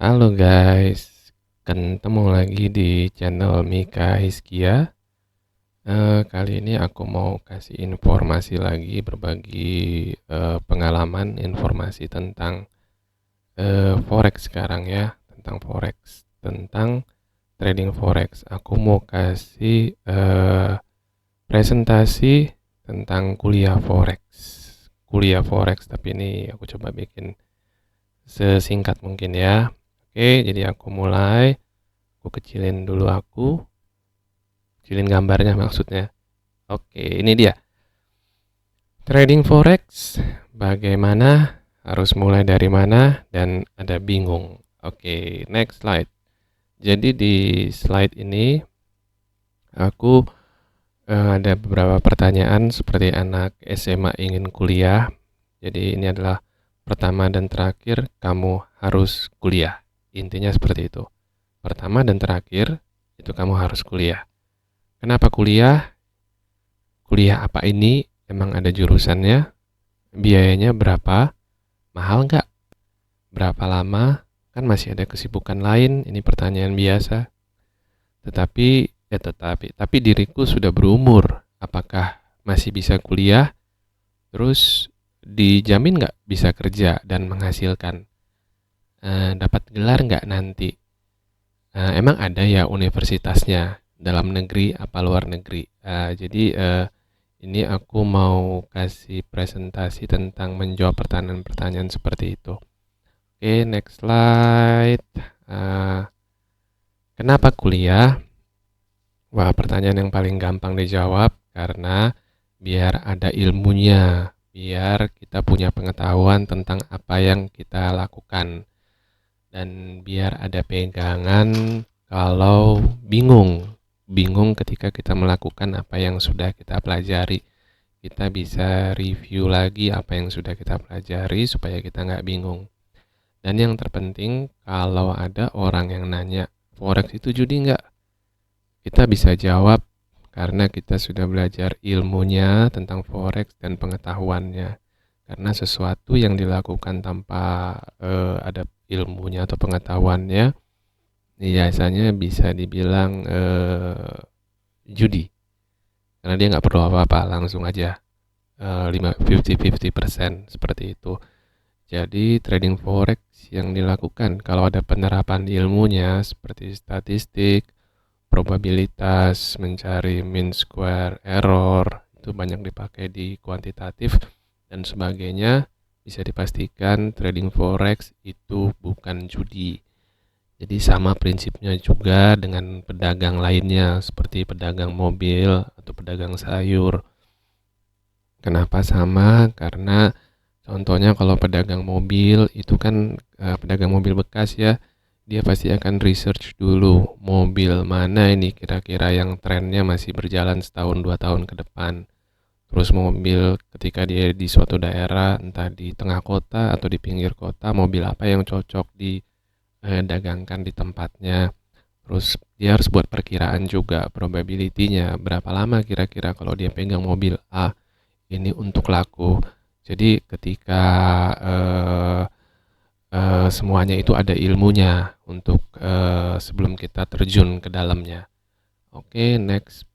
Halo guys, ketemu lagi di channel Mika Hiskia. Kali ini aku mau kasih informasi lagi, berbagi pengalaman informasi tentang forex sekarang ya, tentang forex, tentang trading forex. Aku mau kasih presentasi tentang kuliah forex. Tapi ini aku coba bikin sesingkat mungkin ya. Oke, jadi aku mulai. Aku kecilin dulu kecilin gambarnya maksudnya. Oke, ini dia. Trading forex, bagaimana, harus mulai dari mana, dan ada bingung. Oke, next slide. Jadi di slide ini aku ada beberapa pertanyaan seperti anak SMA ingin kuliah. Jadi ini adalah pertama dan terakhir, kamu harus kuliah. Intinya seperti itu. Pertama dan terakhir, itu kamu harus kuliah. Kenapa kuliah? Kuliah apa ini? Emang ada jurusannya? Biayanya berapa? Mahal nggak? Berapa lama? Kan masih ada kesibukan lain. Ini pertanyaan biasa. Tapi diriku sudah berumur. Apakah masih bisa kuliah? Terus dijamin nggak bisa kerja dan menghasilkan? Dapat gelar nggak nanti? Emang ada ya universitasnya? Dalam negeri apa luar negeri? Jadi ini aku mau kasih presentasi tentang menjawab pertanyaan-pertanyaan seperti itu. Oke, next slide. Eh, Kenapa kuliah? Wah, pertanyaan yang paling gampang dijawab karena biar ada ilmunya, biar kita punya pengetahuan tentang apa yang kita lakukan, dan biar ada pegangan kalau bingung ketika kita melakukan apa yang sudah kita pelajari. Kita bisa review lagi apa yang sudah kita pelajari supaya kita nggak bingung. Dan yang terpenting, kalau ada orang yang nanya, forex itu judi nggak? Kita bisa jawab karena kita sudah belajar ilmunya tentang forex dan pengetahuannya. Karena sesuatu yang dilakukan tanpa ada ilmunya atau pengetahuannya, biasanya bisa dibilang judi. Karena dia nggak perlu apa-apa, langsung aja 50-50% seperti itu. Jadi trading forex yang dilakukan kalau ada penerapan ilmunya seperti statistik, probabilitas, mencari mean square error, itu banyak dipakai di kuantitatif dan sebagainya, bisa dipastikan trading forex itu bukan judi. Jadi sama prinsipnya juga dengan pedagang lainnya seperti pedagang mobil atau pedagang sayur. Kenapa sama? Karena contohnya kalau pedagang mobil itu kan pedagang mobil bekas ya, dia pasti akan research dulu mobil mana ini kira-kira yang trennya masih berjalan setahun 2 tahun ke depan. Terus mobil ketika dia di suatu daerah, entah di tengah kota atau di pinggir kota, mobil apa yang cocok didagangkan di tempatnya. Terus dia harus buat perkiraan juga probability-nya, berapa lama kira-kira kalau dia pegang mobil A ini untuk laku. Jadi ketika eh, semuanya itu ada ilmunya untuk sebelum kita terjun ke dalamnya. Oke, next.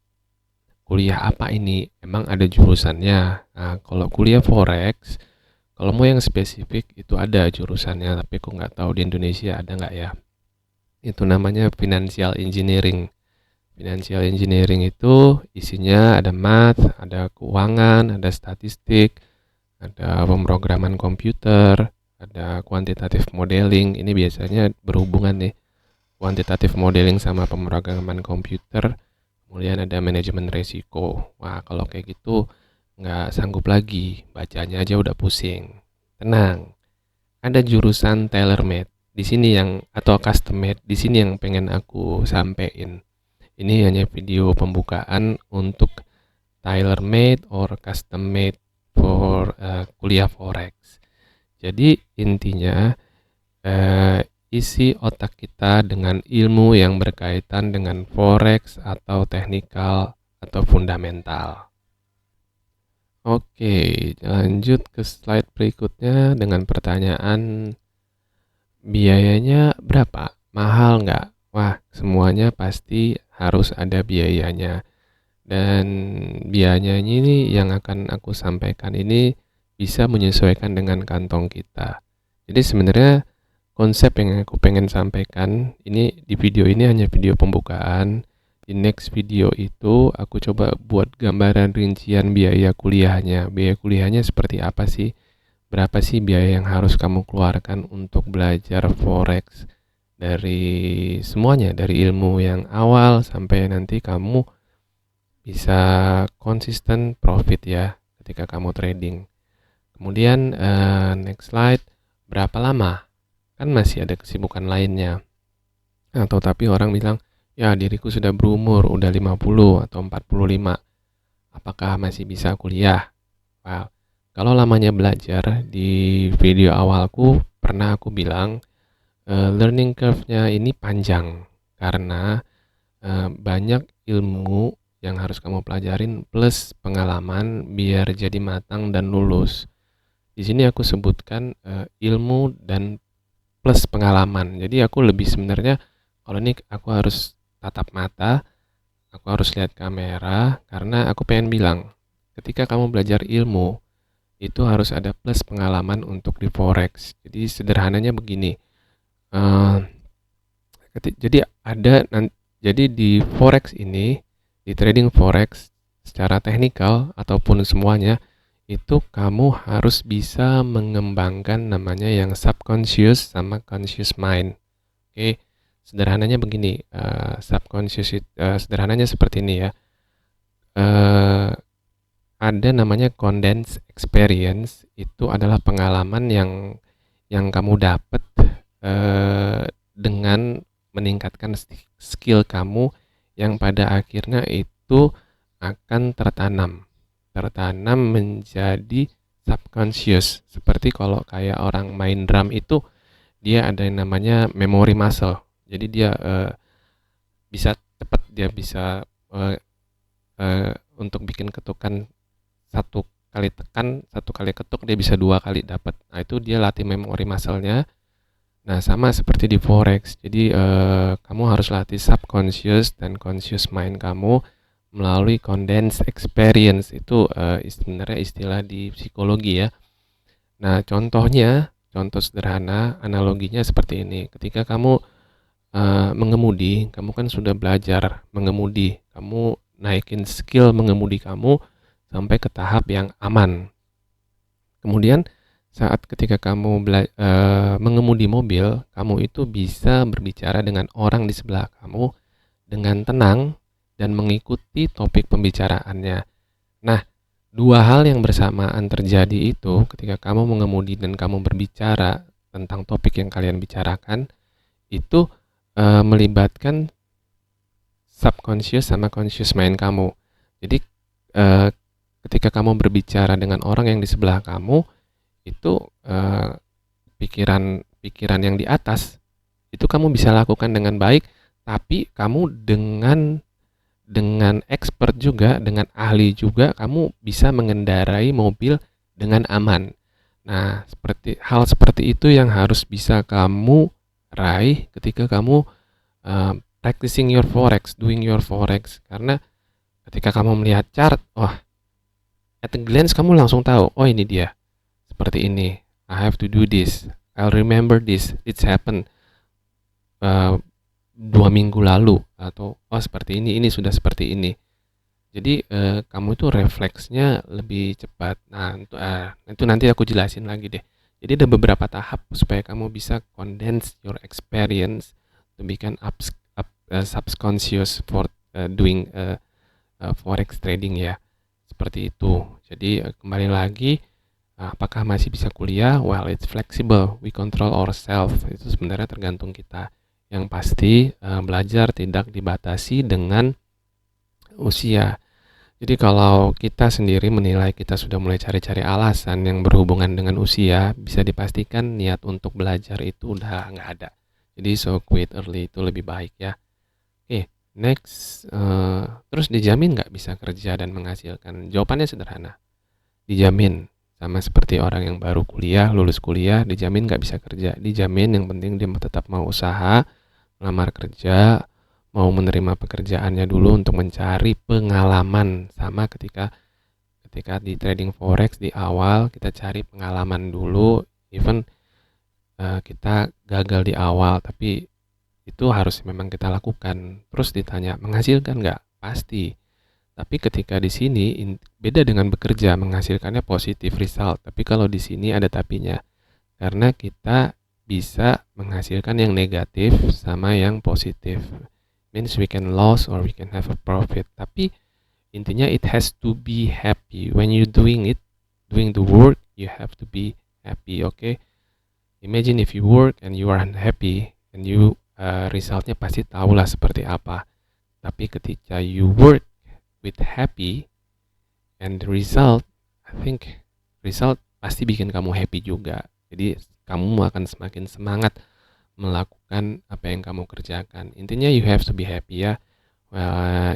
Kuliah apa ini? Emang ada jurusannya? Nah, kalau kuliah forex, kalau mau yang spesifik itu ada jurusannya, tapi aku nggak tahu di Indonesia ada nggak ya. Itu namanya financial engineering. Financial engineering itu isinya ada math, ada keuangan, ada statistik, ada pemrograman komputer, ada quantitative modeling. Ini biasanya berhubungan nih, quantitative modeling sama pemrograman komputer. Kemudian ada manajemen resiko. Wah, kalau kayak gitu nggak sanggup lagi, bacanya aja udah pusing. Tenang, ada jurusan tailor made di sini yang atau custom made di sini yang pengen aku sampein. Ini hanya video pembukaan untuk tailor made or custom made for kuliah forex. Jadi intinya isi otak kita dengan ilmu yang berkaitan dengan forex atau teknikal atau fundamental. Oke, lanjut ke slide berikutnya dengan pertanyaan Biayanya berapa? Mahal nggak? Wah, semuanya pasti harus ada biayanya. Dan biayanya ini yang akan aku sampaikan ini bisa menyesuaikan dengan kantong kita. Jadi sebenarnya konsep yang aku pengen sampaikan ini di video ini hanya video pembukaan. Di next video itu aku coba buat gambaran rincian biaya kuliahnya. Biaya kuliahnya seperti apa sih? Berapa sih biaya yang harus kamu keluarkan untuk belajar forex dari semuanya, dari ilmu yang awal sampai nanti kamu bisa konsisten profit ya ketika kamu trading. Kemudian next slide, berapa lama? Kan masih ada kesibukan lainnya. Atau tapi orang bilang, ya diriku sudah berumur, udah 50 atau 45. Apakah masih bisa kuliah? Well, kalau lamanya belajar, di video awalku pernah aku bilang learning curve-nya ini panjang karena banyak ilmu yang harus kamu pelajarin plus pengalaman biar jadi matang dan lulus. Di sini aku sebutkan ilmu dan plus pengalaman. Jadi aku lebih sebenarnya kalau ini aku harus tatap mata, aku harus lihat kamera karena aku pengen bilang ketika kamu belajar ilmu itu harus ada plus pengalaman untuk di forex. Jadi sederhananya begini. eh, jadi jadi di forex ini, di trading forex secara teknikal ataupun semuanya itu kamu harus bisa mengembangkan namanya yang subconscious sama conscious mind. Oke, sederhananya begini, sederhananya seperti ini ya. Eh, ada namanya condensed experience, itu adalah pengalaman yang kamu dapat dengan meningkatkan skill kamu yang pada akhirnya itu akan tertanam menjadi subconscious. Seperti kalau kayak orang main drum itu dia ada yang namanya memory muscle. Jadi dia bisa cepat, dia bisa untuk bikin ketukan satu kali tekan, satu kali ketuk dia bisa dua kali dapat. Nah itu dia latih memory muscle-nya. Nah, sama seperti di forex. Jadi, kamu harus latih subconscious dan conscious mind kamu melalui condensed experience. Itu sebenarnya istilah di psikologi ya. Nah, contoh sederhana, analoginya seperti ini. Ketika kamu mengemudi, kamu kan sudah belajar mengemudi. Kamu naikin skill mengemudi kamu sampai ke tahap yang aman. Kemudian saat ketika kamu mengemudi mobil, kamu itu bisa berbicara dengan orang di sebelah kamu dengan tenang dan mengikuti topik pembicaraannya. Nah, dua hal yang bersamaan terjadi itu ketika kamu mengemudi dan kamu berbicara tentang topik yang kalian bicarakan, itu melibatkan subconscious sama conscious mind kamu. Jadi, eh, ketika kamu berbicara dengan orang yang di sebelah kamu, itu pikiran yang di atas itu kamu bisa lakukan dengan baik, tapi kamu dengan expert juga, dengan ahli juga, kamu bisa mengendarai mobil dengan aman. Nah, hal seperti itu yang harus bisa kamu raih ketika kamu practicing your forex, doing your forex. Karena ketika kamu melihat chart, wah, at a glance kamu langsung tahu, oh ini dia, seperti ini. I have to do this. I'll remember this. It's happened 2 minggu lalu, atau oh seperti ini sudah seperti ini. Jadi kamu itu refleksnya lebih cepat. Nah itu nanti aku jelasin lagi deh. Jadi ada beberapa tahap supaya kamu bisa condense your experience to become subconscious for doing forex trading ya. Seperti itu. Jadi kembali lagi, apakah masih bisa kuliah? Well, it's flexible. We control ourselves. Itu sebenarnya tergantung kita. Yang pasti belajar tidak dibatasi dengan usia. Jadi kalau kita sendiri menilai kita sudah mulai cari-cari alasan yang berhubungan dengan usia, bisa dipastikan niat untuk belajar itu udah nggak ada. Jadi so quit early itu lebih baik ya. Oke, next. Terus dijamin nggak bisa kerja dan menghasilkan? Jawabannya sederhana. Dijamin. Sama seperti orang yang baru kuliah, lulus kuliah, dijamin nggak bisa kerja. Dijamin yang penting dia tetap mau usaha, melamar kerja, mau menerima pekerjaannya dulu untuk mencari pengalaman. Sama ketika ketika di trading forex di awal kita cari pengalaman dulu, even kita gagal di awal, tapi itu harus memang kita lakukan. Terus ditanya menghasilkan nggak? Pasti. Tapi ketika di sini beda dengan bekerja, menghasilkannya positif result. Tapi kalau di sini ada tapinya, karena kita bisa menghasilkan yang negatif sama yang positif. Means we can lose or we can have a profit. Tapi intinya it has to be happy. When you doing it, doing the work, you have to be happy. Okay? Imagine if you work and you are unhappy, and you resultnya pasti tahulah seperti apa. Tapi ketika you work with happy and the result, I think result pasti bikin kamu happy juga. Jadi kamu akan semakin semangat melakukan apa yang kamu kerjakan. Intinya you have to be happy ya.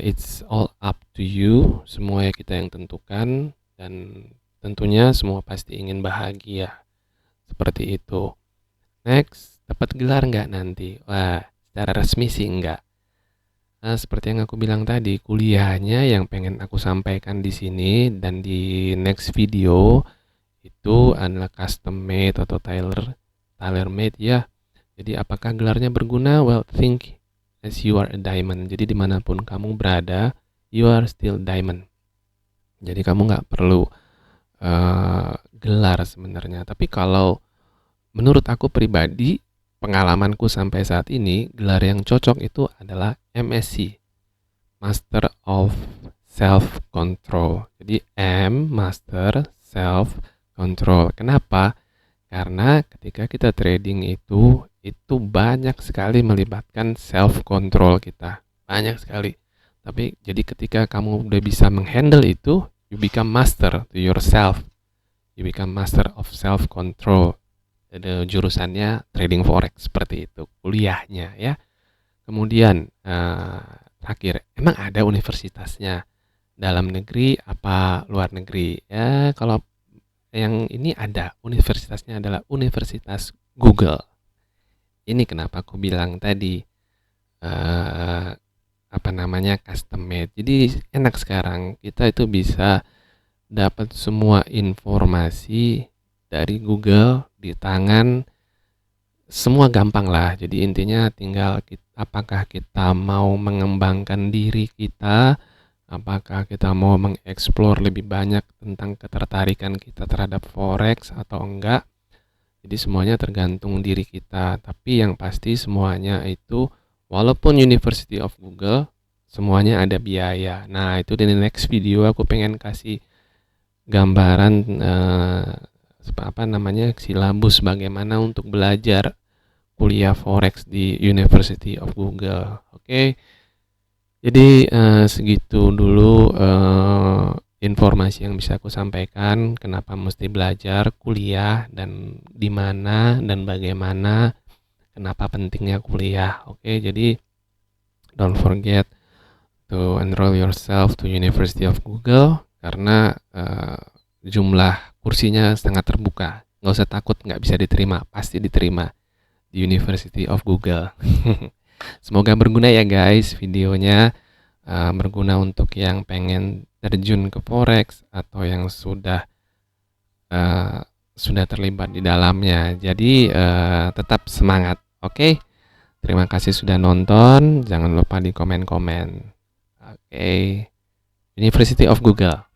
It's all up to you. Semua kita yang tentukan, dan tentunya semua pasti ingin bahagia. Seperti itu. Next, dapat gelar nggak nanti? Wah, secara resmi sih enggak. Nah, seperti yang aku bilang tadi, kuliahnya yang pengen aku sampaikan di sini dan di next video itu adalah custom made atau tailor made ya. Jadi apakah gelarnya berguna? Well, think as you are a diamond. Jadi dimanapun kamu berada, you are still diamond. Jadi kamu nggak perlu gelar sebenarnya. Tapi kalau menurut aku pribadi, pengalamanku sampai saat ini, gelar yang cocok itu adalah MSc, Master of Self Control. Jadi M, Master Self Control. Kenapa? Karena ketika kita trading itu banyak sekali melibatkan self control kita. Banyak sekali. Tapi jadi ketika kamu udah bisa menghandle itu, you become master to yourself. You become master of self control. Ada jurusannya trading forex seperti itu, kuliahnya ya. Kemudian terakhir, emang ada universitasnya dalam negeri apa luar negeri? Ya, kalau yang ini ada, universitasnya adalah Universitas Google. Ini kenapa aku bilang tadi custom made. Jadi enak sekarang kita itu bisa dapat semua informasi dari Google di tangan, semua gampang lah. Jadi intinya tinggal apakah kita mau mengembangkan diri kita, apakah kita mau mengeksplor lebih banyak tentang ketertarikan kita terhadap forex atau enggak. Jadi semuanya tergantung diri kita. Tapi yang pasti semuanya itu, walaupun University of Google, semuanya ada biaya. Nah itu di next video aku pengen kasih gambaran silabus bagaimana untuk belajar kuliah forex di University of Google. Oke. Jadi segitu dulu informasi yang bisa aku sampaikan, kenapa mesti belajar kuliah dan di mana dan bagaimana, kenapa pentingnya kuliah. Oke, jadi don't forget to enroll yourself to University of Google karena jumlah kursinya sangat terbuka. Nggak usah takut nggak bisa diterima, pasti diterima di University of Google. Semoga berguna ya guys videonya, berguna untuk yang pengen terjun ke forex atau yang sudah terlibat di dalamnya. Jadi tetap semangat, oke? Terima kasih sudah nonton, jangan lupa di komen-komen. Oke. University of Google.